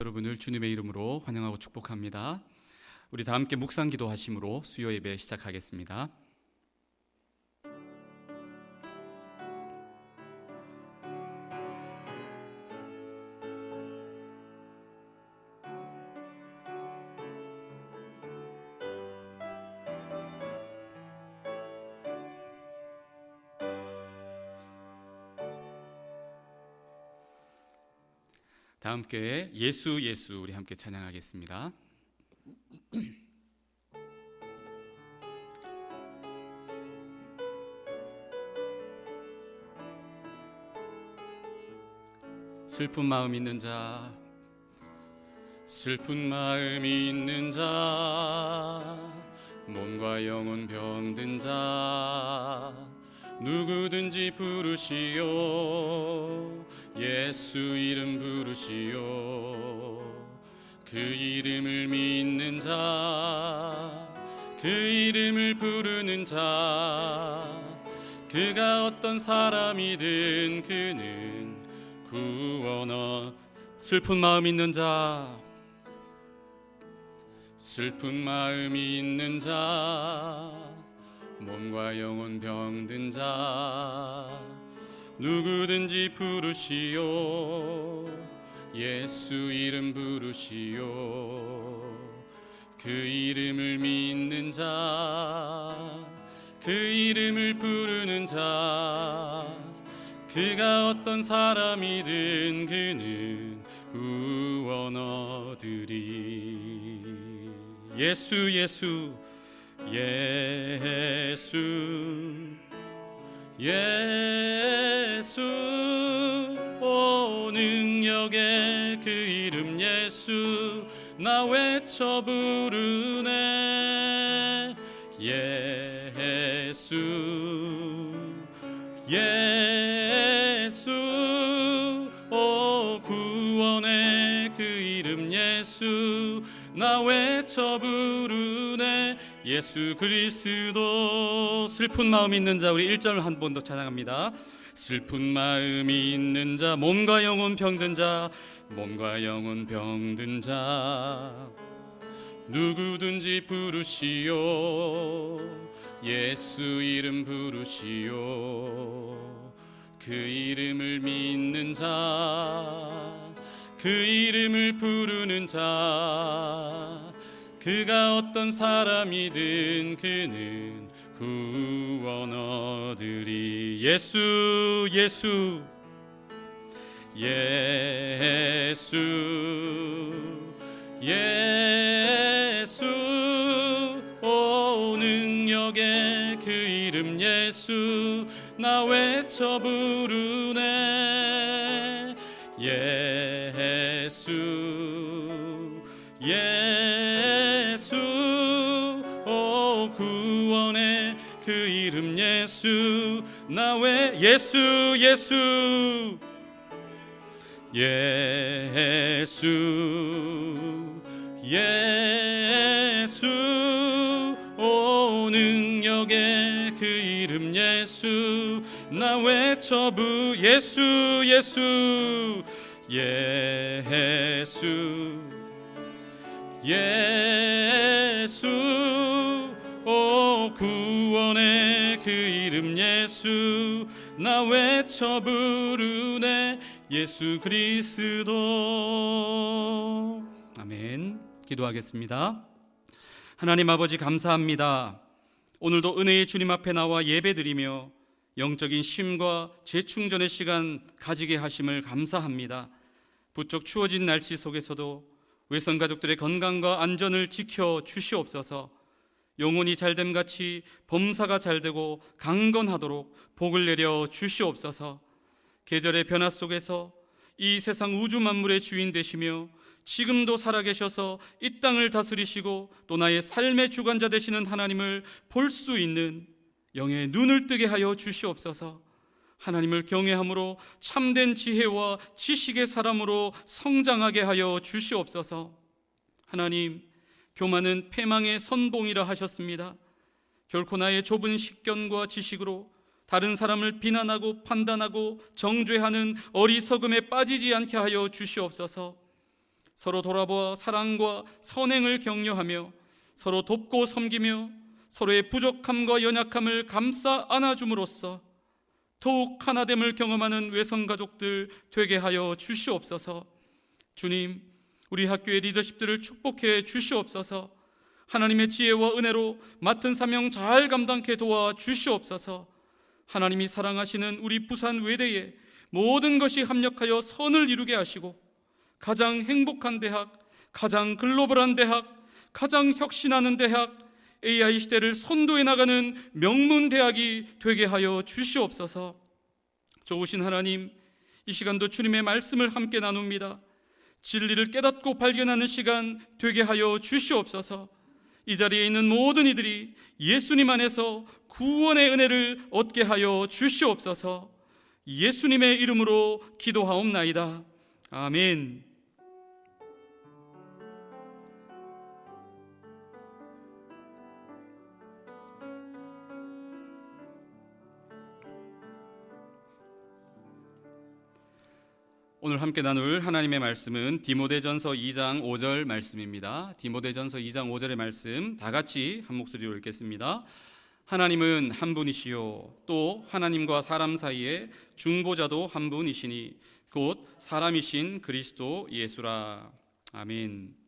여러분을 주님의 이름으로 환영하고 축복합니다. 우리 다 함께 묵상 기도하심으로 수요 예배 시작하겠습니다. 다 함께 예수 예수 우리 함께 찬양하겠습니다. 슬픈 마음 있는 자, 슬픈 마음 있는 자, 몸과 영혼 병든 자, 누구든지 부르시오. 예수 이름 부르시오. 그 이름을 믿는 자, 그 이름을 부르는 자, 그가 어떤 사람이든 그는 구원하. 슬픈 마음 있는 자, 슬픈 마음 있는 자, 몸과 영혼 병든 자, 누구든지 부르시오. 예수 이름 부르시오. 그 이름을 믿는 자, 그 이름을 부르는 자, 그가 어떤 사람이든 그는 구원 얻으리. 예수 예수 예수 예수, 오 능력의 그 이름 예수, 나 외쳐 부르네. 예수 예수, 오 구원의 그 이름 예수, 나 외쳐 부르네. 예수 그리스도. 슬픈 마음 있는 자, 우리 1절 한 번 더 찬양합니다. 슬픈 마음 있는 자, 몸과 영혼 병든 자, 몸과 영혼 병든 자, 누구든지 부르시오. 예수 이름 부르시오. 그 이름을 믿는 자, 그 이름을 부르는 자, 그가 어떤 사람이든 그는 구원 얻으리. 예수 예수 예수 예수, 오 능력의 그 이름 예수, 나 외쳐 부르네. 예수 예수, 오 구원의 그 이름 예수, 나 왜 예수 예수 예수 예수, 오 능력의 그 이름 예수, 나 외쳐 예수 예수 예수 예수, 오 구원의 그 이름 예수, 나 외쳐 부르네. 예수 그리스도. 아멘. 기도하겠습니다. 하나님 아버지 감사합니다. 오늘도 은혜의 주님 앞에 나와 예배드리며 영적인 쉼과 재충전의 시간 가지게 하심을 감사합니다. 부쩍 추워진 날씨 속에서도 외손가족들의 건강과 안전을 지켜 주시옵소서. 영혼이 잘됨같이 범사가 잘되고 강건하도록 복을 내려 주시옵소서. 계절의 변화 속에서 이 세상 우주 만물의 주인 되시며 지금도 살아계셔서 이 땅을 다스리시고 또 나의 삶의 주관자 되시는 하나님을 볼 수 있는 영의 눈을 뜨게 하여 주시옵소서. 하나님을 경외함으로 참된 지혜와 지식의 사람으로 성장하게 하여 주시옵소서. 하나님, 교만은 패망의 선봉이라 하셨습니다. 결코 나의 좁은 식견과 지식으로 다른 사람을 비난하고 판단하고 정죄하는 어리석음에 빠지지 않게 하여 주시옵소서. 서로 돌아보아 사랑과 선행을 격려하며 서로 돕고 섬기며 서로의 부족함과 연약함을 감싸 안아줌으로써 더욱 하나됨을 경험하는 외성가족들 되게 하여 주시옵소서. 주님, 우리 학교의 리더십들을 축복해 주시옵소서. 하나님의 지혜와 은혜로 맡은 사명 잘 감당케 도와 주시옵소서. 하나님이 사랑하시는 우리 부산 외대에 모든 것이 합력하여 선을 이루게 하시고 가장 행복한 대학, 가장 글로벌한 대학, 가장 혁신하는 대학, AI 시대를 선도해 나가는 명문 대학이 되게 하여 주시옵소서. 좋으신 하나님, 이 시간도 주님의 말씀을 함께 나눕니다. 진리를 깨닫고 발견하는 시간 되게 하여 주시옵소서. 이 자리에 있는 모든 이들이 예수님 안에서 구원의 은혜를 얻게 하여 주시옵소서. 예수님의 이름으로 기도하옵나이다. 아멘. 오늘 함께 나눌 하나님의 말씀은 디모데전서 2장 5절 말씀입니다. 디모데전서 2장 5절의 말씀 다 같이 한 목소리로 읽겠습니다. 하나님은 한 분이시요 또 하나님과 사람 사이에 중보자도 한 분이시니 곧 사람이신 그리스도 예수라. 아멘.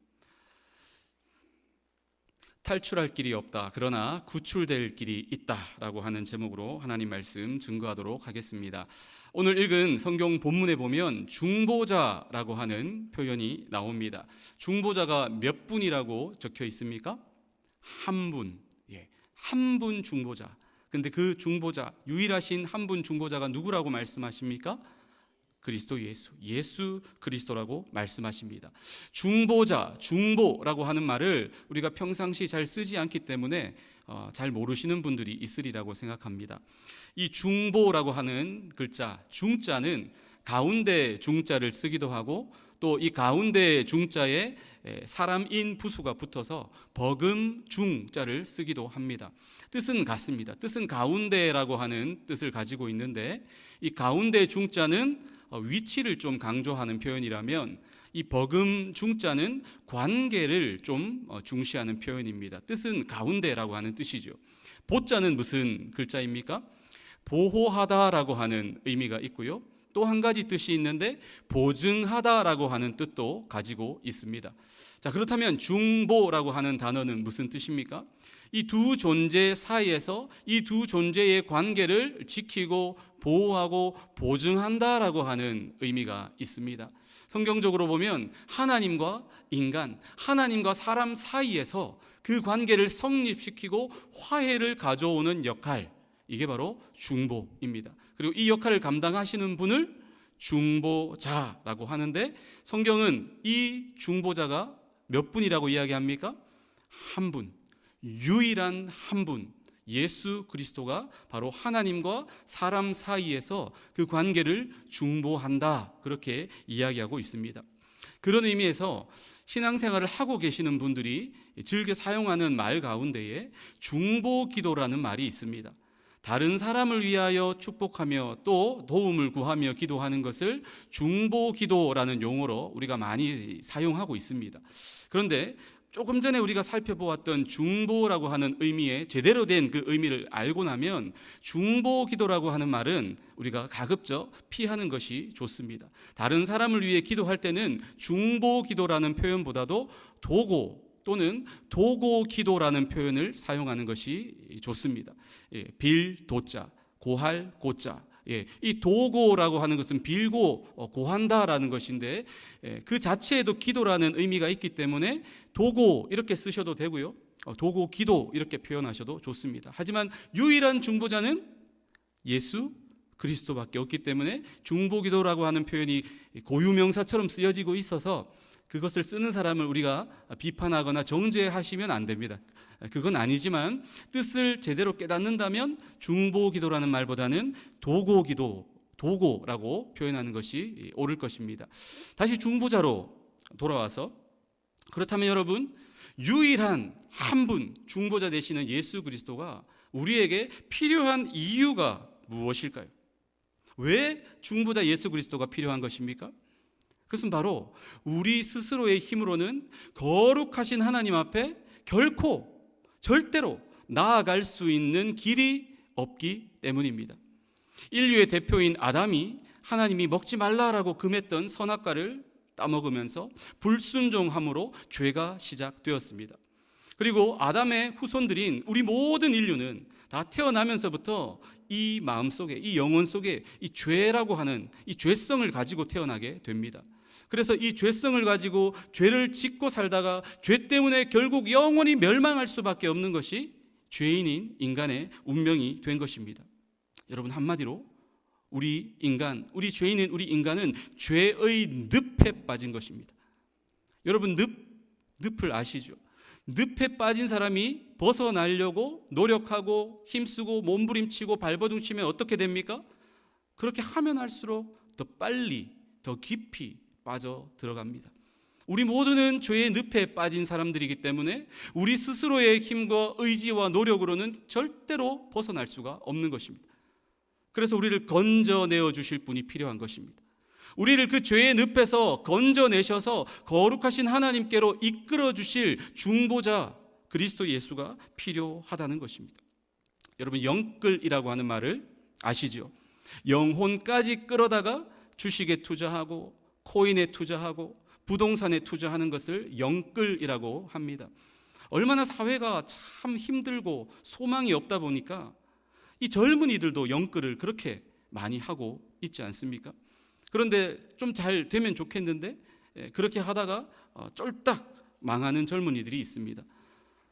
탈출할 길이 없다, 그러나 구출될 길이 있다라고 하는 제목으로 하나님 말씀 증거하도록 하겠습니다. 오늘 읽은 성경 본문에 보면 중보자라고 하는 표현이 나옵니다. 중보자가 몇 분이라고 적혀 있습니까? 한 분. 한 분 중보자. 근데 그 중보자, 유일하신 한 분 중보자가 누구라고 말씀하십니까? 그리스도 예수 그리스도라고 말씀하십니다. 중보자, 중보라고 하는 말을 우리가 평상시 잘 쓰지 않기 때문에 잘 모르시는 분들이 있으리라고 생각합니다. 이 중보라고 하는 글자, 중자는 가운데 중자를 쓰기도 하고 또 이 가운데 중자에 사람인 부수가 붙어서 버금 중자를 쓰기도 합니다. 뜻은 같습니다. 뜻은 가운데라고 하는 뜻을 가지고 있는데 이 가운데 중자는 위치를 좀 강조하는 표현이라면 이 버금 중자는 관계를 좀 중시하는 표현입니다. 뜻은 가운데라고 하는 뜻이죠. 보자는 무슨 글자입니까? 보호하다라고 하는 의미가 있고요. 또 한 가지 뜻이 있는데 보증하다라고 하는 뜻도 가지고 있습니다. 자, 그렇다면 중보라고 하는 단어는 무슨 뜻입니까? 이 두 존재 사이에서 이 두 존재의 관계를 지키고 보호하고 보증한다라고 하는 의미가 있습니다. 성경적으로 보면 하나님과 인간, 하나님과 사람 사이에서 그 관계를 성립시키고 화해를 가져오는 역할, 이게 바로 중보입니다. 그리고 이 역할을 감당하시는 분을 중보자라고 하는데 성경은 이 중보자가 몇 분이라고 이야기합니까? 한 분, 유일한 한 분, 예수 그리스도가 바로 하나님과 사람 사이에서 그 관계를 중보한다, 그렇게 이야기하고 있습니다. 그런 의미에서 신앙생활을 하고 계시는 분들이 즐겨 사용하는 말 가운데에 중보기도라는 말이 있습니다. 다른 사람을 위하여 축복하며 또 도움을 구하며 기도하는 것을 중보기도라는 용어로 우리가 많이 사용하고 있습니다. 그런데 조금 전에 우리가 살펴보았던 중보라고 하는 의미의 제대로 된 그 의미를 알고 나면 중보기도라고 하는 말은 우리가 가급적 피하는 것이 좋습니다. 다른 사람을 위해 기도할 때는 중보기도라는 표현보다도 도고 또는 도고기도라는 표현을 사용하는 것이 좋습니다. 빌 도자, 고할 고자. 이 도고라고 하는 것은 빌고 고한다라는 것인데 그 자체에도 기도라는 의미가 있기 때문에 도고 이렇게 쓰셔도 되고요, 도고 기도 이렇게 표현하셔도 좋습니다. 하지만 유일한 중보자는 예수 그리스도밖에 없기 때문에 중보기도라고 하는 표현이 고유명사처럼 쓰여지고 있어서 그것을 쓰는 사람을 우리가 비판하거나 정죄하시면 안 됩니다. 그건 아니지만 뜻을 제대로 깨닫는다면 중보기도라는 말보다는 도고기도, 도고라고 표현하는 것이 옳을 것입니다. 다시 중보자로 돌아와서, 그렇다면 여러분, 유일한 한 분 중보자 되시는 예수 그리스도가 우리에게 필요한 이유가 무엇일까요? 왜 중보자 예수 그리스도가 필요한 것입니까? 그것은 바로 우리 스스로의 힘으로는 거룩하신 하나님 앞에 결코 절대로 나아갈 수 있는 길이 없기 때문입니다. 인류의 대표인 아담이 하나님이 먹지 말라라고 금했던 선악과를 따먹으면서 불순종함으로 죄가 시작되었습니다. 그리고 아담의 후손들인 우리 모든 인류는 다 태어나면서부터 이 마음속에, 이 영혼 속에 이 죄라고 하는 이 죄성을 가지고 태어나게 됩니다. 그래서 이 죄성을 가지고 죄를 짓고 살다가 죄 때문에 결국 영원히 멸망할 수밖에 없는 것이 죄인인 인간의 운명이 된 것입니다. 여러분, 한마디로 우리 죄인인 우리 인간은 죄의 늪에 빠진 것입니다. 여러분, 늪을 아시죠? 늪에 빠진 사람이 벗어나려고 노력하고 힘쓰고 몸부림치고 발버둥치면 어떻게 됩니까? 그렇게 하면 할수록 더 빨리, 더 깊이 빠져 들어갑니다. 우리 모두는 죄의 늪에 빠진 사람들이기 때문에 우리 스스로의 힘과 의지와 노력으로는 절대로 벗어날 수가 없는 것입니다. 그래서 우리를 건져내어 주실 분이 필요한 것입니다. 우리를 그 죄의 늪에서 건져내셔서 거룩하신 하나님께로 이끌어 주실 중보자 그리스도 예수가 필요하다는 것입니다. 여러분, 영끌이라고 하는 말을 아시죠? 영혼까지 끌어다가 주식에 투자하고 코인에 투자하고 부동산에 투자하는 것을 영끌이라고 합니다. 얼마나 사회가 참 힘들고 소망이 없다 보니까 이 젊은이들도 영끌을 그렇게 많이 하고 있지 않습니까? 그런데 좀 잘 되면 좋겠는데 그렇게 하다가 쫄딱 망하는 젊은이들이 있습니다.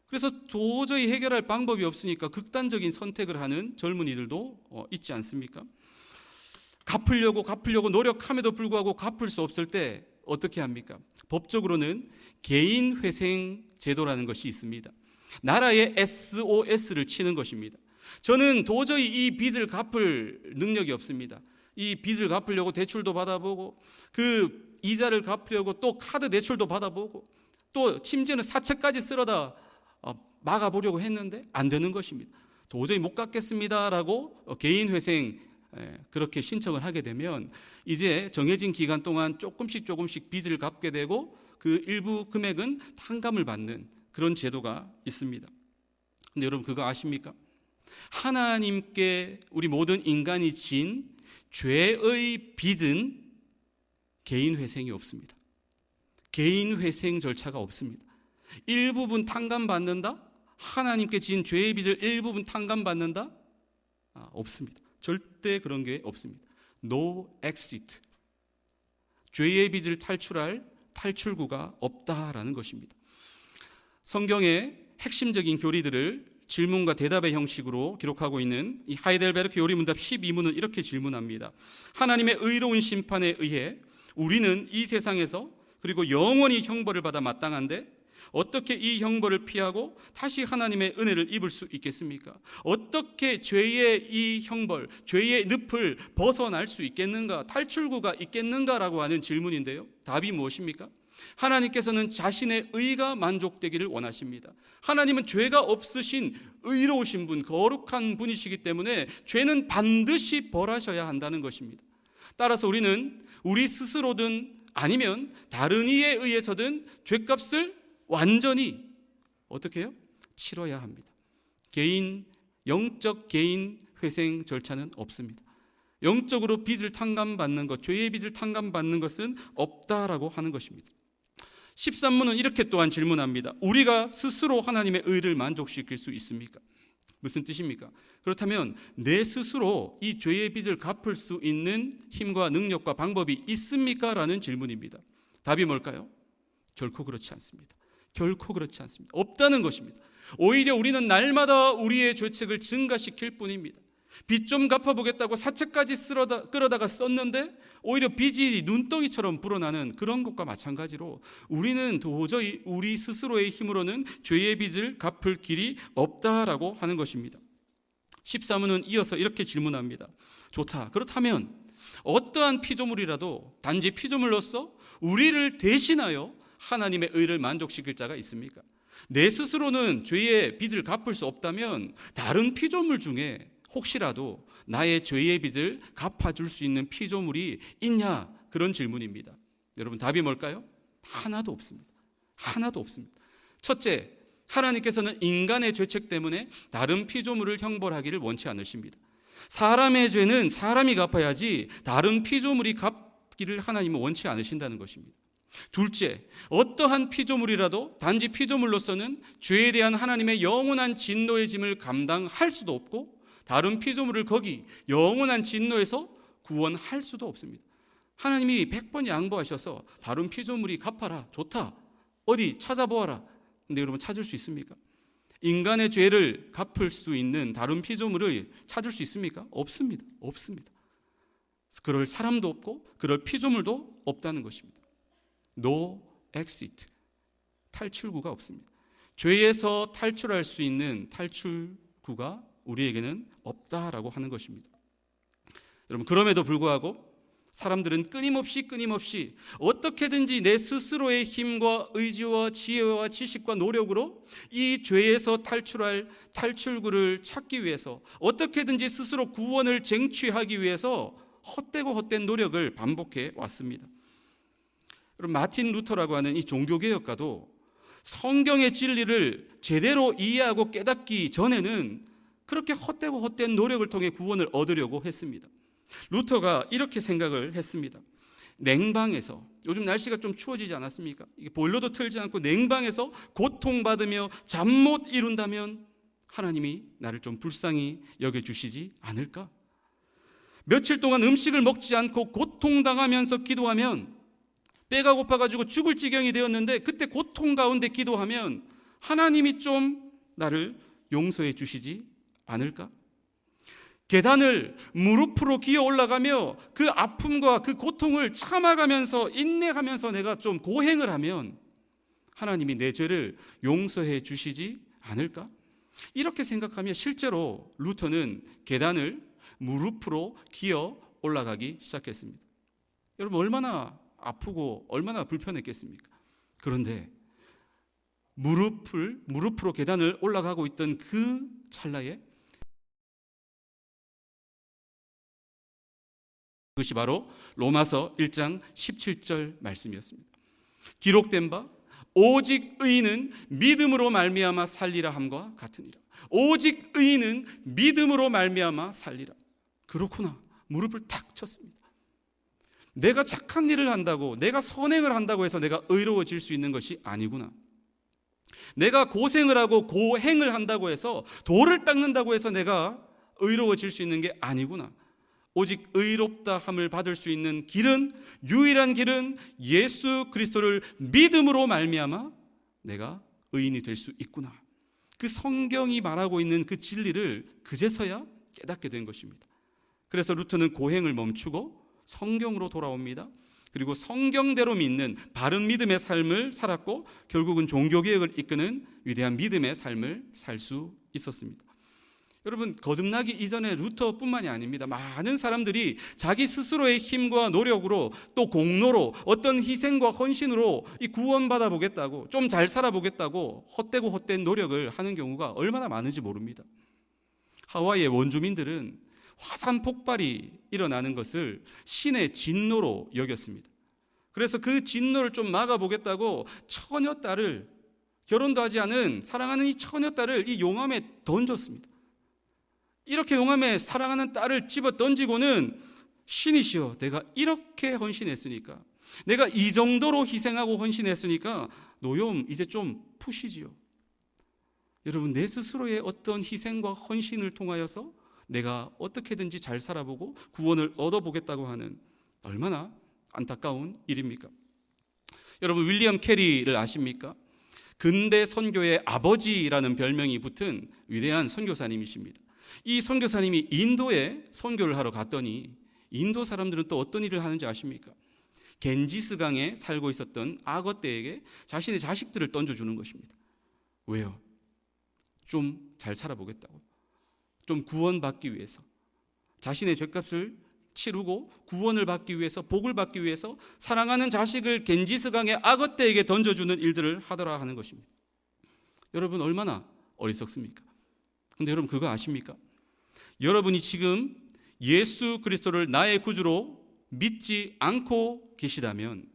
그래서 도저히 해결할 방법이 없으니까 극단적인 선택을 하는 젊은이들도 있지 않습니까? 갚으려고 노력함에도 불구하고 갚을 수 없을 때 어떻게 합니까? 법적으로는 개인회생 제도라는 것이 있습니다. 나라의 SOS를 치는 것입니다. 저는 도저히 이 빚을 갚을 능력이 없습니다. 이 빚을 갚으려고 대출도 받아보고 그 이자를 갚으려고 또 카드 대출도 받아보고 또 심지어는 사채까지 쓸어다 막아보려고 했는데 안 되는 것입니다. 도저히 못 갚겠습니다라고 개인회생 그렇게 신청을 하게 되면 이제 정해진 기간 동안 조금씩 빚을 갚게 되고 그 일부 금액은 탕감을 받는 그런 제도가 있습니다. 근데 여러분, 그거 아십니까? 하나님께 우리 모든 인간이 진 죄의 빚은 개인회생이 없습니다. 개인회생 절차가 없습니다. 일부분 탕감받는다? 하나님께 진 죄의 빚을 일부분 탕감받는다? 없습니다. 절대 그런 게 없습니다. No exit. 죄의 빚을 탈출할 탈출구가 없다라는 것입니다. 성경의 핵심적인 교리들을 질문과 대답의 형식으로 기록하고 있는 이 하이델베르크 요리문답 12문은 이렇게 질문합니다. 하나님의 의로운 심판에 의해 우리는 이 세상에서 그리고 영원히 형벌을 받아 마땅한데 어떻게 이 형벌을 피하고 다시 하나님의 은혜를 입을 수 있겠습니까? 어떻게 죄의 이 형벌, 죄의 늪을 벗어날 수 있겠는가? 탈출구가 있겠는가라고 하는 질문인데요. 답이 무엇입니까? 하나님께서는 자신의 의가 만족되기를 원하십니다. 하나님은 죄가 없으신 의로우신 분, 거룩한 분이시기 때문에 죄는 반드시 벌하셔야 한다는 것입니다. 따라서 우리는 우리 스스로든 아니면 다른 이에 의해서든 죄값을 완전히 어떻게 해요? 치러야 합니다. 영적 개인 회생 절차는 없습니다. 영적으로 빚을 탕감받는 것, 죄의 빚을 탕감받는 것은 없다라고 하는 것입니다. 13문은 이렇게 또한 질문합니다. 우리가 스스로 하나님의 의를 만족시킬 수 있습니까? 무슨 뜻입니까? 그렇다면 내 스스로 이 죄의 빚을 갚을 수 있는 힘과 능력과 방법이 있습니까? 라는 질문입니다. 답이 뭘까요? 결코 그렇지 않습니다. 결코 그렇지 않습니다. 없다는 것입니다. 오히려 우리는 날마다 우리의 죄책을 증가시킬 뿐입니다. 빚 좀 갚아보겠다고 사채까지 끌어다가 썼는데 오히려 빚이 눈덩이처럼 불어나는 그런 것과 마찬가지로 우리는 도저히 우리 스스로의 힘으로는 죄의 빚을 갚을 길이 없다라고 하는 것입니다. 13문은 이어서 이렇게 질문합니다. 좋다. 그렇다면 어떠한 피조물이라도 단지 피조물로서 우리를 대신하여 하나님의 의를 만족시킬 자가 있습니까? 내 스스로는 죄의 빚을 갚을 수 없다면 다른 피조물 중에 혹시라도 나의 죄의 빚을 갚아줄 수 있는 피조물이 있냐? 그런 질문입니다. 여러분 답이 뭘까요? 하나도 없습니다. 하나도 없습니다. 첫째, 하나님께서는 인간의 죄책 때문에 다른 피조물을 형벌하기를 원치 않으십니다. 사람의 죄는 사람이 갚아야지 다른 피조물이 갚기를 하나님은 원치 않으신다는 것입니다. 둘째, 어떠한 피조물이라도 단지 피조물로서는 죄에 대한 하나님의 영원한 진노의 짐을 감당할 수도 없고 다른 피조물을 거기 영원한 진노에서 구원할 수도 없습니다. 하나님이 100번 양보하셔서 다른 피조물이 갚아라, 좋다, 어디 찾아보아라. 근데 여러분 찾을 수 있습니까? 인간의 죄를 갚을 수 있는 다른 피조물을 찾을 수 있습니까? 없습니다. 없습니다. 그럴 사람도 없고 그럴 피조물도 없다는 것입니다. No exit, 탈출구가 없습니다. 죄에서 탈출할 수 있는 탈출구가 우리에게는 없다라고 하는 것입니다. 여러분, 그럼에도 불구하고 사람들은 끊임없이 어떻게든지 내 스스로의 힘과 의지와 지혜와 지식과 노력으로 이 죄에서 탈출할 탈출구를 찾기 위해서 어떻게든지 스스로 구원을 쟁취하기 위해서 헛되고 헛된 노력을 반복해 왔습니다. 여러분, 마틴 루터라고 하는 이 종교개혁가도 성경의 진리를 제대로 이해하고 깨닫기 전에는 그렇게 헛되고 헛된 노력을 통해 구원을 얻으려고 했습니다. 루터가 이렇게 생각을 했습니다. 냉방에서, 요즘 날씨가 좀 추워지지 않았습니까? 이게 보일러도 틀지 않고 냉방에서 고통받으며 잠 못 이룬다면 하나님이 나를 좀 불쌍히 여겨주시지 않을까? 며칠 동안 음식을 먹지 않고 고통당하면서 기도하면 배가 고파가지고 죽을 지경이 되었는데 그때 고통 가운데 기도하면 하나님이 좀 나를 용서해 주시지 않을까? 계단을 무릎으로 기어 올라가며 그 아픔과 그 고통을 참아가면서 인내하면서 내가 좀 고행을 하면 하나님이 내 죄를 용서해 주시지 않을까? 이렇게 생각하며 실제로 루터는 계단을 무릎으로 기어 올라가기 시작했습니다. 여러분, 얼마나 아프고 얼마나 불편했겠습니까? 그런데 무릎으로 계단을 올라가고 있던 그 찰나에 그것이 바로 로마서 1장 17절 말씀이었습니다. 기록된 바 오직 의인은 믿음으로 말미암아 살리라 함과 같으니라. 오직 의인은 믿음으로 말미암아 살리라. 그렇구나. 무릎을 탁 쳤습니다. 내가 착한 일을 한다고, 내가 선행을 한다고 해서 내가 의로워질 수 있는 것이 아니구나. 내가 고생을 하고 고행을 한다고 해서, 도를 닦는다고 해서 내가 의로워질 수 있는 게 아니구나. 오직 의롭다 함을 받을 수 있는 길은, 유일한 길은 예수 그리스도를 믿음으로 말미암아 내가 의인이 될 수 있구나. 그 성경이 말하고 있는 그 진리를 그제서야 깨닫게 된 것입니다. 그래서 루터는 고행을 멈추고 성경으로 돌아옵니다. 그리고 성경대로 믿는 바른 믿음의 삶을 살았고 결국은 종교개혁을 이끄는 위대한 믿음의 삶을 살 수 있었습니다. 여러분, 거듭나기 이전에 루터뿐만이 아닙니다. 많은 사람들이 자기 스스로의 힘과 노력으로 또 공로로 어떤 희생과 헌신으로 이 구원받아 보겠다고, 좀 잘 살아보겠다고 헛되고 헛된 노력을 하는 경우가 얼마나 많은지 모릅니다. 하와이의 원주민들은 화산 폭발이 일어나는 것을 신의 진노로 여겼습니다. 그래서 그 진노를 좀 막아보겠다고 처녀딸을, 결혼도 하지 않은 사랑하는 이 처녀딸을 이 용암에 던졌습니다. 이렇게 용암에 사랑하는 딸을 집어 던지고는 신이시여, 내가 이렇게 헌신했으니까, 내가 이 정도로 희생하고 헌신했으니까 노여움 이제 좀 푸시지요. 여러분, 내 스스로의 어떤 희생과 헌신을 통하여서 내가 어떻게든지 잘 살아보고 구원을 얻어보겠다고 하는 얼마나 안타까운 일입니까? 여러분, 윌리엄 캐리를 아십니까? 근대 선교의 아버지라는 별명이 붙은 위대한 선교사님이십니다. 이 선교사님이 인도에 선교를 하러 갔더니 인도 사람들은 또 어떤 일을 하는지 아십니까? 겐지스강에 살고 있었던 악어떼에게 자신의 자식들을 던져주는 것입니다. 왜요? 좀 잘 살아보겠다고, 좀 구원받기 위해서, 자신의 죄값을 치르고 구원을 받기 위해서, 복을 받기 위해서 사랑하는 자식을 겐지스강의 악어떼에게 던져주는 일들을 하더라 하는 것입니다. 여러분, 얼마나 어리석습니까? 근데 여러분, 그거 아십니까? 여러분이 지금 예수 그리스도를 나의 구주로 믿지 않고 계시다면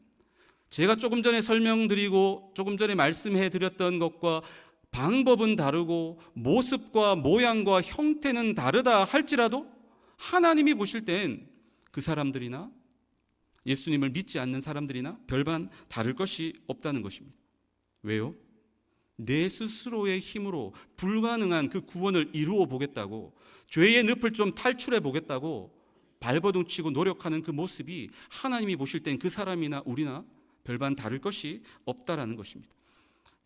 제가 조금 전에 설명드리고 조금 전에 말씀해 드렸던 것과 방법은 다르고 모습과 모양과 형태는 다르다 할지라도 하나님이 보실 땐 그 사람들이나 예수님을 믿지 않는 사람들이나 별반 다를 것이 없다는 것입니다. 왜요? 내 스스로의 힘으로 불가능한 그 구원을 이루어 보겠다고, 죄의 늪을 좀 탈출해 보겠다고 발버둥 치고 노력하는 그 모습이 하나님이 보실 땐 그 사람이나 우리나 별반 다를 것이 없다라는 것입니다.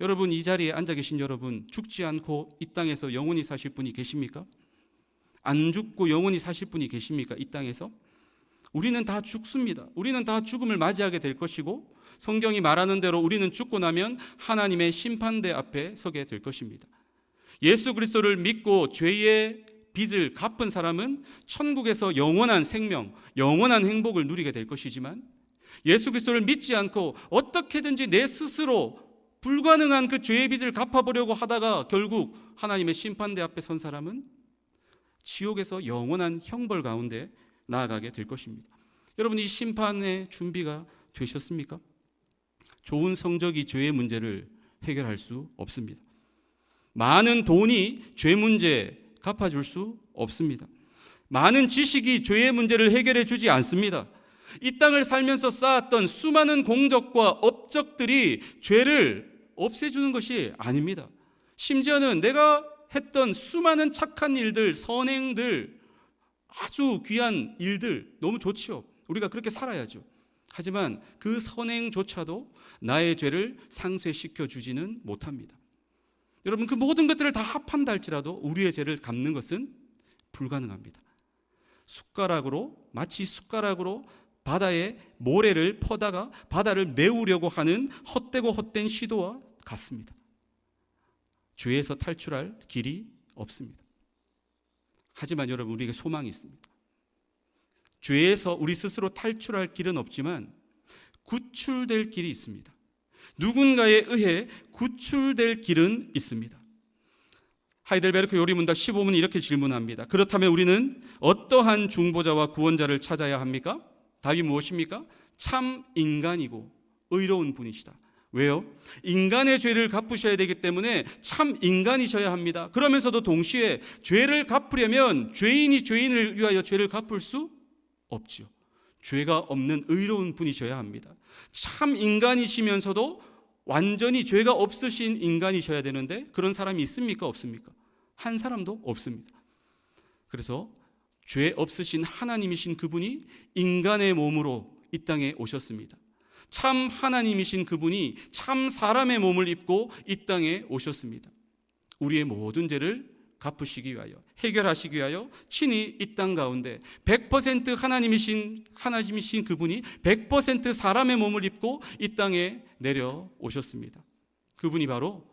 여러분, 이 자리에 앉아 계신 여러분, 죽지 않고 이 땅에서 영원히 사실 분이 계십니까? 안 죽고 영원히 사실 분이 계십니까? 이 땅에서? 우리는 다 죽습니다. 우리는 다 죽음을 맞이하게 될 것이고, 성경이 말하는 대로 우리는 죽고 나면 하나님의 심판대 앞에 서게 될 것입니다. 예수 그리스도를 믿고 죄의 빚을 갚은 사람은 천국에서 영원한 생명, 영원한 행복을 누리게 될 것이지만, 예수 그리스도를 믿지 않고 어떻게든지 내 스스로 불가능한 그 죄의 빚을 갚아보려고 하다가 결국 하나님의 심판대 앞에 선 사람은 지옥에서 영원한 형벌 가운데 나아가게 될 것입니다. 여러분, 이 심판의 준비가 되셨습니까? 좋은 성적이 죄의 문제를 해결할 수 없습니다. 많은 돈이 죄 문제 갚아줄 수 없습니다. 많은 지식이 죄의 문제를 해결해 주지 않습니다. 이 땅을 살면서 쌓았던 수많은 공적과 업적들이 죄를 없애주는 것이 아닙니다. 심지어는 내가 했던 수많은 착한 일들, 선행들, 아주 귀한 일들 너무 좋지요. 우리가 그렇게 살아야죠. 하지만 그 선행조차도 나의 죄를 상쇄시켜 주지는 못합니다. 여러분, 그 모든 것들을 다 합한다 할지라도 우리의 죄를 갚는 것은 불가능합니다. 마치 숟가락으로 바다에 모래를 퍼다가 바다를 메우려고 하는 헛되고 헛된 시도와 같습니다. 죄에서 탈출할 길이 없습니다. 하지만 여러분, 우리에게 소망이 있습니다. 죄에서 우리 스스로 탈출할 길은 없지만 구출될 길이 있습니다. 누군가에 의해 구출될 길은 있습니다. 하이델베르크 요리문답 15문은 이렇게 질문합니다. 그렇다면 우리는 어떠한 중보자와 구원자를 찾아야 합니까? 답이 무엇입니까? 참 인간이고 의로운 분이시다. 왜요? 인간의 죄를 갚으셔야 되기 때문에 참 인간이셔야 합니다. 그러면서도 동시에 죄를 갚으려면 죄인이 죄인을 위하여 죄를 갚을 수 없죠. 죄가 없는 의로운 분이셔야 합니다. 참 인간이시면서도 완전히 죄가 없으신 인간이셔야 되는데 그런 사람이 있습니까? 없습니까? 한 사람도 없습니다. 그래서 죄 없으신 하나님이신 그분이 인간의 몸으로 이 땅에 오셨습니다. 참 하나님이신 그분이 참 사람의 몸을 입고 이 땅에 오셨습니다. 우리의 모든 죄를 갚으시기 위하여, 해결하시기 위하여 친히 이 땅 가운데 100% 하나님이신 그분이 100% 사람의 몸을 입고 이 땅에 내려오셨습니다. 그분이 바로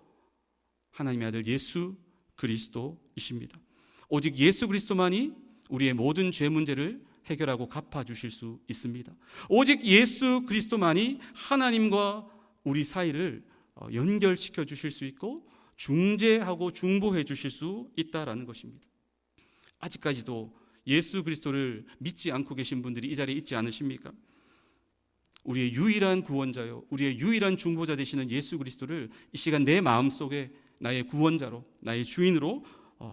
하나님의 아들 예수 그리스도이십니다. 오직 예수 그리스도만이 우리의 모든 죄 문제를 해결하고 갚아주실 수 있습니다. 오직 예수 그리스도만이 하나님과 우리 사이를 연결시켜 주실 수 있고 중재하고 중보해 주실 수 있다라는 것입니다. 아직까지도 예수 그리스도를 믿지 않고 계신 분들이 이 자리에 있지 않으십니까? 우리의 유일한 구원자요, 우리의 유일한 중보자 되시는 예수 그리스도를 이 시간 내 마음속에 나의 구원자로, 나의 주인으로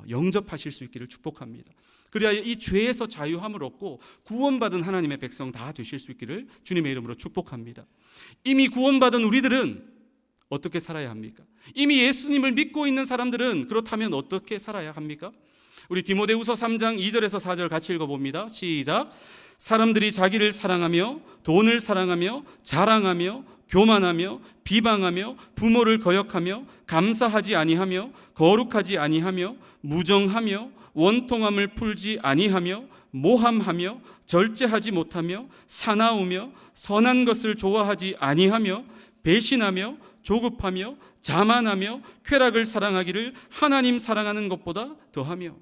영접하실 수 있기를 축복합니다. 그래야 이 죄에서 자유함을 얻고 구원받은 하나님의 백성 다 되실 수 있기를 주님의 이름으로 축복합니다. 이미 구원받은 우리들은 어떻게 살아야 합니까? 이미 예수님을 믿고 있는 사람들은 그렇다면 어떻게 살아야 합니까? 우리 디모데후서 3장 2절에서 4절 같이 읽어봅니다. 시작. 사람들이 자기를 사랑하며 돈을 사랑하며 자랑하며 교만하며 비방하며 부모를 거역하며 감사하지 아니하며 거룩하지 아니하며 무정하며 원통함을 풀지 아니하며 모함하며 절제하지 못하며 사나우며 선한 것을 좋아하지 아니하며 배신하며 조급하며 자만하며 쾌락을 사랑하기를 하나님 사랑하는 것보다 더하며.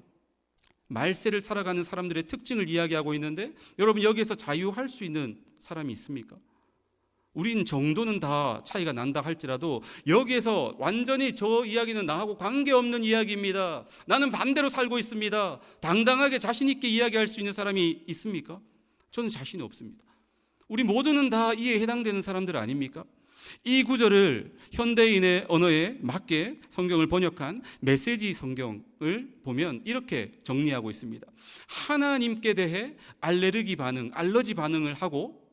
말세를 살아가는 사람들의 특징을 이야기하고 있는데 여러분, 여기에서 자유할 수 있는 사람이 있습니까? 우린 정도는 다 차이가 난다 할지라도 여기에서 완전히 저 이야기는 나하고 관계없는 이야기입니다, 나는 반대로 살고 있습니다, 당당하게 자신 있게 이야기할 수 있는 사람이 있습니까? 저는 자신이 없습니다. 우리 모두는 다 이에 해당되는 사람들 아닙니까? 이 구절을 현대인의 언어에 맞게 성경을 번역한 메시지 성경을 보면 이렇게 정리하고 있습니다. 하나님께 대해 알레르기 반응, 알러지 반응을 하고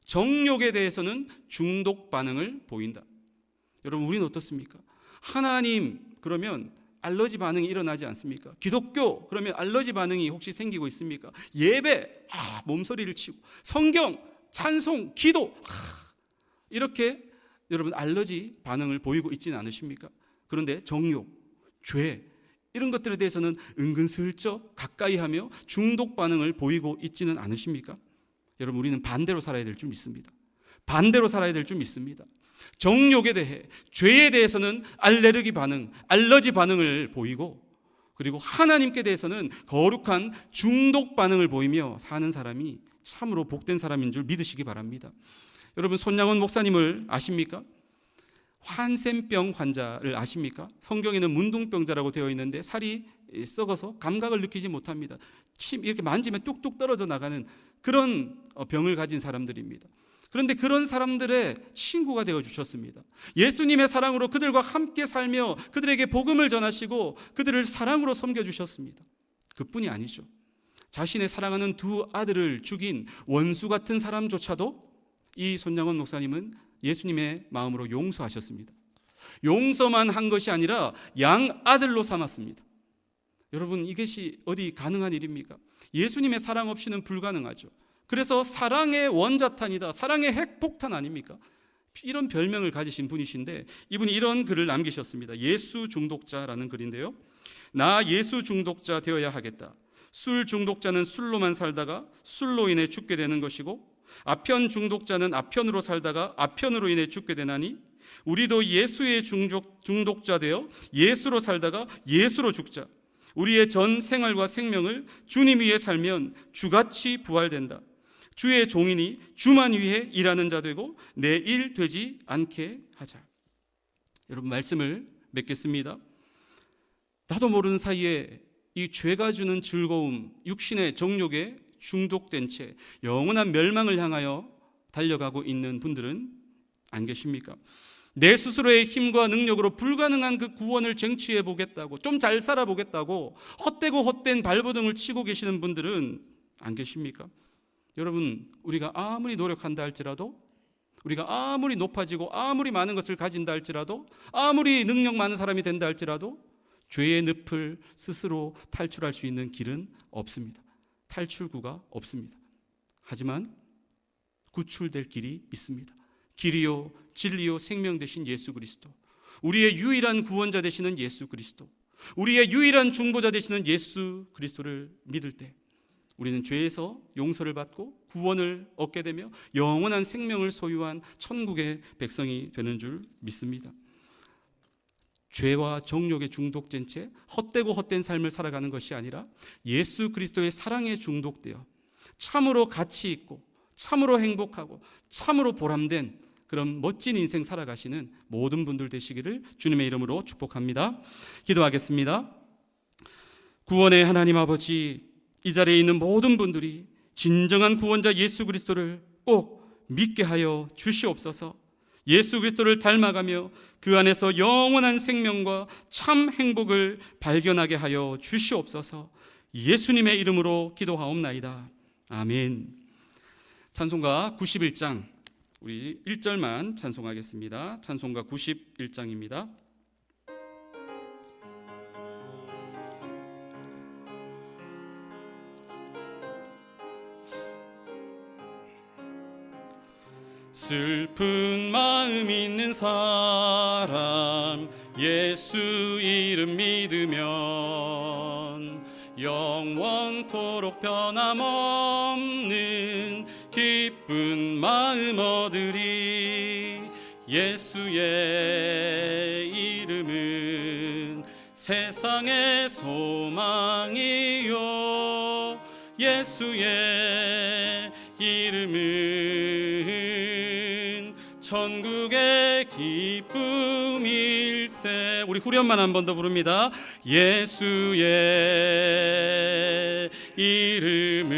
정욕에 대해서는 중독 반응을 보인다. 여러분, 우리는 어떻습니까? 하나님 그러면 알러지 반응이 일어나지 않습니까? 기독교 그러면 알러지 반응이 혹시 생기고 있습니까? 예배, 몸서리를 치고, 성경, 찬송, 기도, 이렇게 여러분 알러지 반응을 보이고 있지는 않으십니까? 그런데 정욕, 죄 이런 것들에 대해서는 은근슬쩍 가까이 하며 중독 반응을 보이고 있지는 않으십니까? 여러분, 우리는 반대로 살아야 될 줄 믿습니다. 반대로 살아야 될 줄 믿습니다. 정욕에 대해, 죄에 대해서는 알레르기 반응, 알러지 반응을 보이고, 그리고 하나님께 대해서는 거룩한 중독 반응을 보이며 사는 사람이 참으로 복된 사람인 줄 믿으시기 바랍니다. 여러분, 손양원 목사님을 아십니까? 한센병 환자를 아십니까? 성경에는 문둥병자라고 되어 있는데 살이 썩어서 감각을 느끼지 못합니다. 침 이렇게 만지면 뚝뚝 떨어져 나가는 그런 병을 가진 사람들입니다. 그런데 그런 사람들의 친구가 되어 주셨습니다. 예수님의 사랑으로 그들과 함께 살며 그들에게 복음을 전하시고 그들을 사랑으로 섬겨 주셨습니다. 그뿐이 아니죠. 자신의 사랑하는 두 아들을 죽인 원수 같은 사람조차도 이 손양원 목사님은 예수님의 마음으로 용서하셨습니다. 용서만 한 것이 아니라 양아들로 삼았습니다. 여러분, 이것이 어디 가능한 일입니까? 예수님의 사랑 없이는 불가능하죠. 그래서 사랑의 원자탄이다, 사랑의 핵폭탄 아닙니까? 이런 별명을 가지신 분이신데 이분이 이런 글을 남기셨습니다. 예수 중독자라는 글인데요, 나 예수 중독자 되어야 하겠다. 술 중독자는 술로만 살다가 술로 인해 죽게 되는 것이고, 아편 중독자는 아편으로 살다가 아편으로 인해 죽게 되나니 우리도 예수의 중독자 되어 예수로 살다가 예수로 죽자. 우리의 전 생활과 생명을 주님 위해 살면 주같이 부활된다. 주의 종이니 주만 위해 일하는 자 되고 내 일 되지 않게 하자. 여러분, 말씀을 맺겠습니다. 나도 모르는 사이에 이 죄가 주는 즐거움, 육신의 정욕에 중독된 채 영원한 멸망을 향하여 달려가고 있는 분들은 안 계십니까? 내 스스로의 힘과 능력으로 불가능한 그 구원을 쟁취해 보겠다고, 좀 잘 살아보겠다고 헛되고 헛된 발버둥을 치고 계시는 분들은 안 계십니까? 여러분, 우리가 아무리 노력한다 할지라도, 우리가 아무리 높아지고 아무리 많은 것을 가진다 할지라도, 아무리 능력 많은 사람이 된다 할지라도 죄의 늪을 스스로 탈출할 수 있는 길은 없습니다. 탈출구가 없습니다. 하지만 구출될 길이 있습니다. 길이요 진리요 생명 되신 예수 그리스도, 우리의 유일한 구원자 되시는 예수 그리스도, 우리의 유일한 중보자 되시는 예수 그리스도를 믿을 때 우리는 죄에서 용서를 받고 구원을 얻게 되며 영원한 생명을 소유한 천국의 백성이 되는 줄 믿습니다. 죄와 정욕에 중독된 채 헛되고 헛된 삶을 살아가는 것이 아니라 예수 그리스도의 사랑에 중독되어 참으로 가치 있고 참으로 행복하고 참으로 보람된 그런 멋진 인생 살아가시는 모든 분들 되시기를 주님의 이름으로 축복합니다. 기도하겠습니다. 구원의 하나님 아버지, 이 자리에 있는 모든 분들이 진정한 구원자 예수 그리스도를 꼭 믿게 하여 주시옵소서. 예수 그리스도를 닮아가며 그 안에서 영원한 생명과 참 행복을 발견하게 하여 주시옵소서. 예수님의 이름으로 기도하옵나이다. 아멘. 찬송가 91장, 우리 1절만 찬송하겠습니다. 찬송가 91장입니다. 슬픈 마음 있는 사람 예수 이름 믿으면 영원토록 변함없는 기쁜 마음 얻으리. 예수의 이름은 세상의 소망이요, 예수의 이름은 천국의 기쁨일세. 우리 후렴만 한 번 더 부릅니다. 예수의 이름은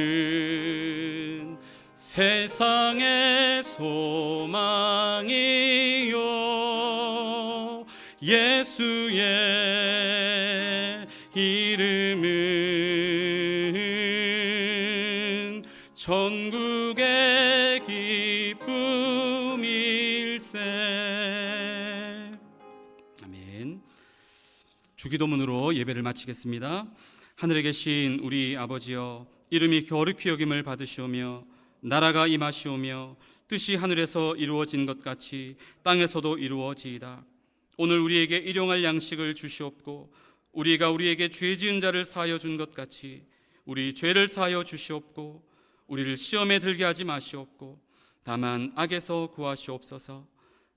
세상의 소망이요 예수의 이름은 전국의 기쁨일세. 아멘. 주기도문으로 예배를 마치겠습니다. 하늘에 계신 우리 아버지여, 이름이 거룩히 여김을 받으시오며 나라가 임하시오며 뜻이 하늘에서 이루어진 것 같이 땅에서도 이루어지이다. 오늘 우리에게 일용할 양식을 주시옵고 우리가 우리에게 죄 지은 자를 사하여 준 것 같이 우리 죄를 사하여 주시옵고 우리를 시험에 들게 하지 마시옵고 다만 악에서 구하시옵소서.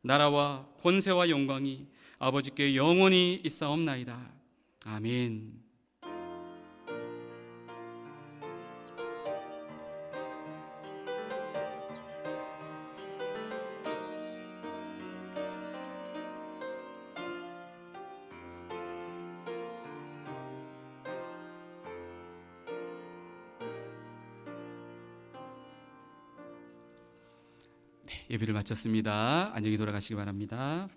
나라와 권세와 영광이 아버지께 영원히 있사옵나이다. 아멘. 예배를 마쳤습니다. 안녕히 돌아가시기 바랍니다.